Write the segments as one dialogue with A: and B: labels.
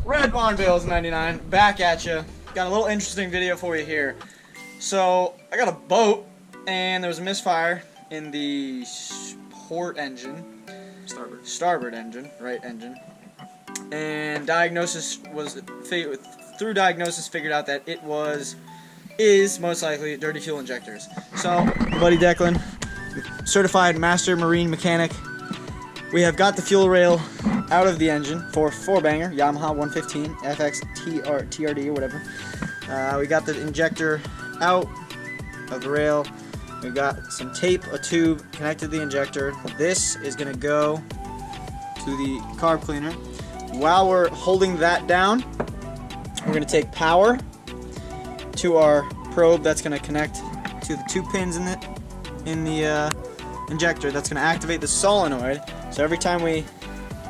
A: Red Barn Bills 99, back at you. Got a little interesting video for you here. So, I got a boat, and there was a misfire in the port engine. Starboard engine, right engine. And through diagnosis figured out that it is most likely dirty fuel injectors. So, buddy Declan, certified master marine mechanic, we have got the fuel rail out of the engine for 4-banger, Yamaha 115 FX TRD or whatever. We got the injector out of the rail. We got some tape, a tube connected to the injector. This is going to go to the carb cleaner. While we're holding that down, we're going to take power to our probe that's going to connect to the 2 pins in the injector. That's going to activate the solenoid. So every time we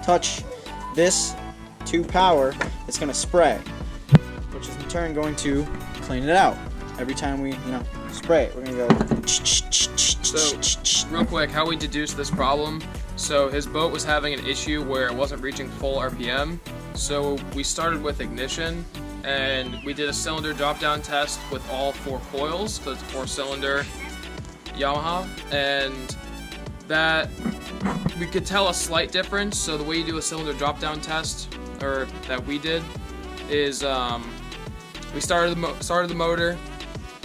A: touch this to power, it's going to spray, which is in turn going to clean it out. Every time we, spray it, we're going to go.
B: So, real quick, how we deduced this problem. So his boat was having an issue where it wasn't reaching full RPM. So we started with ignition, and we did a cylinder drop-down test with all 4 coils, because it's a 4-cylinder Yamaha, and that we could tell a slight difference. So the way you do a cylinder drop-down test, or that we did, is we started the motor,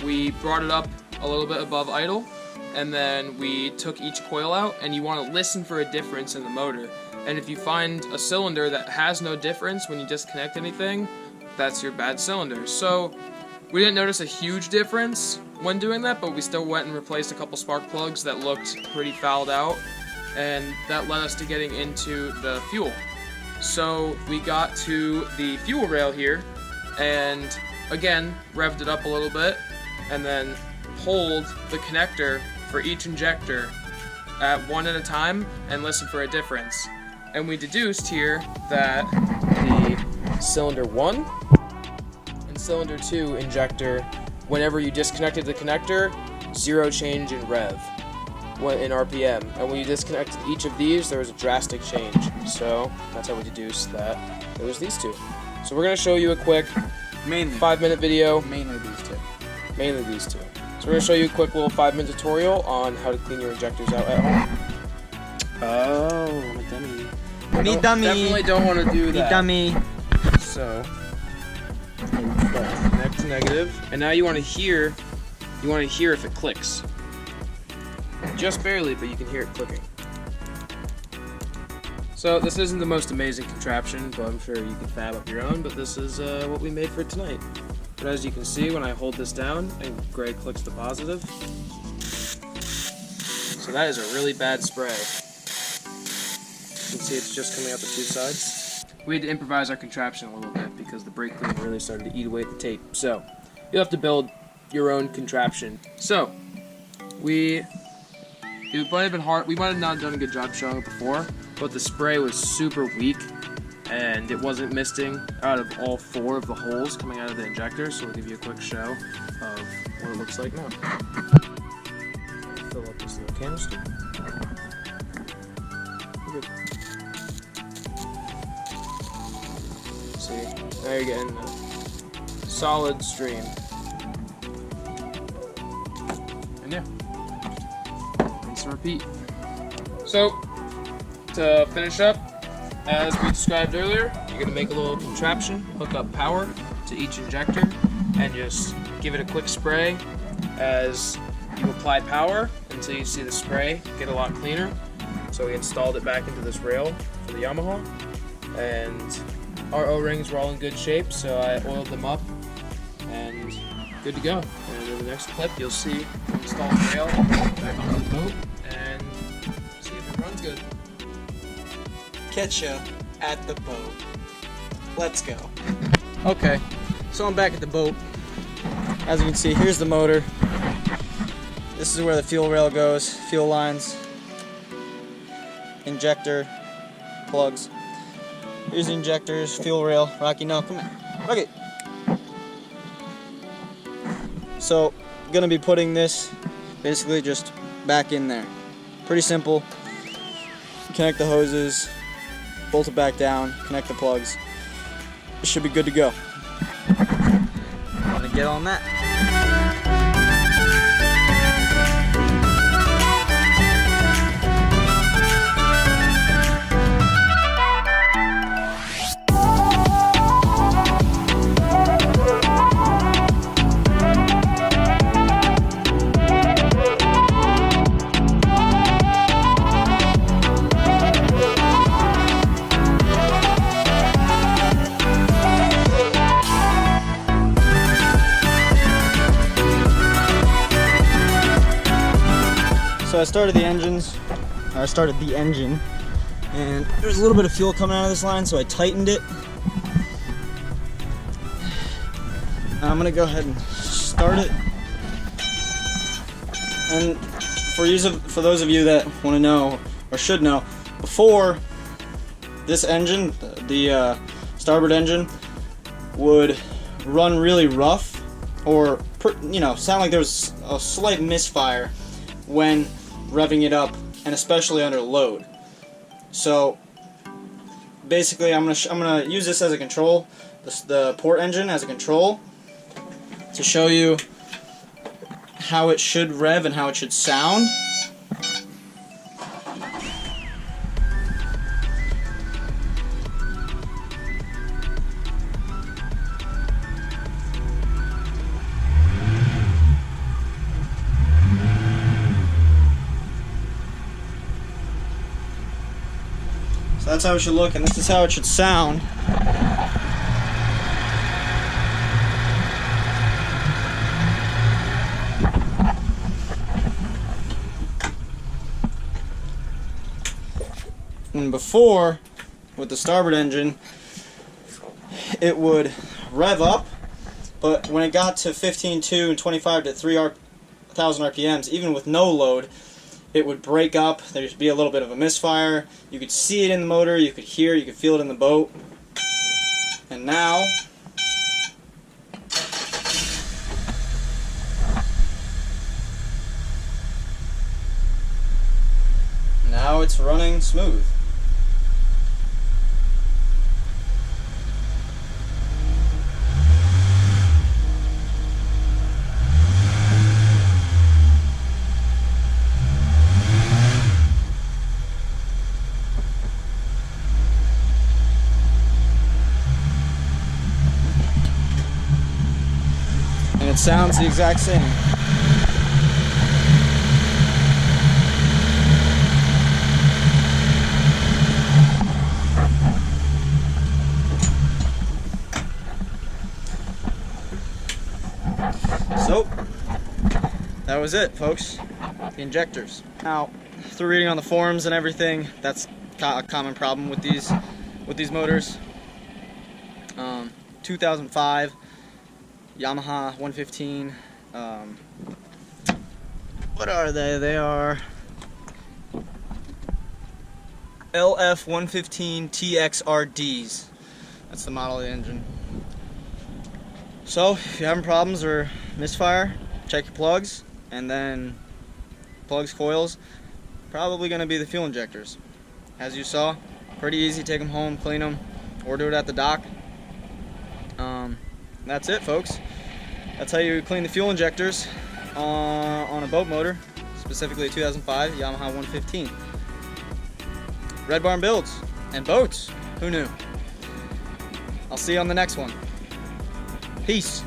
B: we brought it up a little bit above idle, and then we took each coil out, and you want to listen for a difference in the motor. And if you find a cylinder that has no difference when you disconnect anything, that's your bad cylinder. So we didn't notice a huge difference when doing that, but we still went and replaced a couple spark plugs that looked pretty fouled out, and that led us to getting into the fuel. So we got to the fuel rail here, and again revved it up a little bit, and then pulled the connector for each injector at one at a time and listened for a difference. And we deduced here that the cylinder 1 and cylinder 2 injector, whenever you disconnected the connector, 0 change in rev in RPM, and when you disconnected each of these, there was a drastic change. So that's how we deduced that it was these 2. So we're going to show you a quick 5-minute video.
A: Mainly these two.
B: So we're going to show you a quick little 5-minute tutorial on how to clean your injectors out at home.
A: Oh, I'm a dummy. Me dummy.
B: Definitely don't want to do that.
A: Me dummy.
B: So connect to negative, and now you want to hear if it clicks. Just barely, but you can hear it clicking. So this isn't the most amazing contraption, but I'm sure you can fab up your own, but this is what we made for tonight. But as you can see, when I hold this down and Greg clicks the positive, so that is a really bad spray. You can see it's just coming out the 2 sides. We had to improvise our contraption a little bit because the brake cleaner really started to eat away at the tape. So you'll have to build your own contraption. So it might have been hard. We might have not done a good job showing it before, but the spray was super weak, and it wasn't misting out of all 4 of the holes coming out of the injector. So we'll give you a quick show of what it looks like now. Fill up this little canister. Good. See, now you're getting a solid stream. And yeah. Rinse and repeat. So, to finish up, as we described earlier, you're going to make a little contraption, hook up power to each injector, and just give it a quick spray as you apply power until you see the spray get a lot cleaner. So we installed it back into this rail for the Yamaha, and our O-rings were all in good shape, so I oiled them up and good to go. And in the next clip, you'll see the installed rail back on the boat and see if it runs good.
A: Catch ya at the boat. Let's go. Okay, so I'm back at the boat. As you can see, here's the motor. This is where the fuel rail goes, fuel lines, injector, plugs. Here's the injectors, fuel rail. Rocky, no, come here. Okay. So, gonna be putting this basically just back in there. Pretty simple. Connect the hoses, bolt it back down, connect the plugs. it should be good to go. I'm gonna get on that. So I started the engine, and there's a little bit of fuel coming out of this line, so I tightened it. Now I'm gonna go ahead and start it. And for those of you that want to know or should know, before this engine, the starboard engine, would run really rough, or sound like there was a slight misfire when revving it up, and especially under load. So basically, I'm gonna use this as a control, the port engine as a control, to show you how it should rev and how it should sound. So that's how it should look, and this is how it should sound. And before, with the starboard engine, it would rev up, but when it got to 15.2 and 25 to 3,000 RPMs, even with no load, it would break up. There'd be a little bit of a misfire. You could see it in the motor, you could hear it, you could feel it in the boat. And now, it's running smooth. And it sounds the exact same. So, that was it, folks. The injectors. Now, through reading on the forums and everything, that's a common problem with these motors. 2005 Yamaha 115. What are they? They are LF 115 TXRDs. That's the model of the engine. So, if you're having problems or misfire, check your plugs, and then plugs, coils, probably going to be the fuel injectors. As you saw, pretty easy. Take them home, clean them, or do it at the dock. That's it, folks. That's how you clean the fuel injectors on a boat motor, specifically a 2005 Yamaha 115. Red Barn builds and boats. Who knew? I'll see you on the next one. Peace.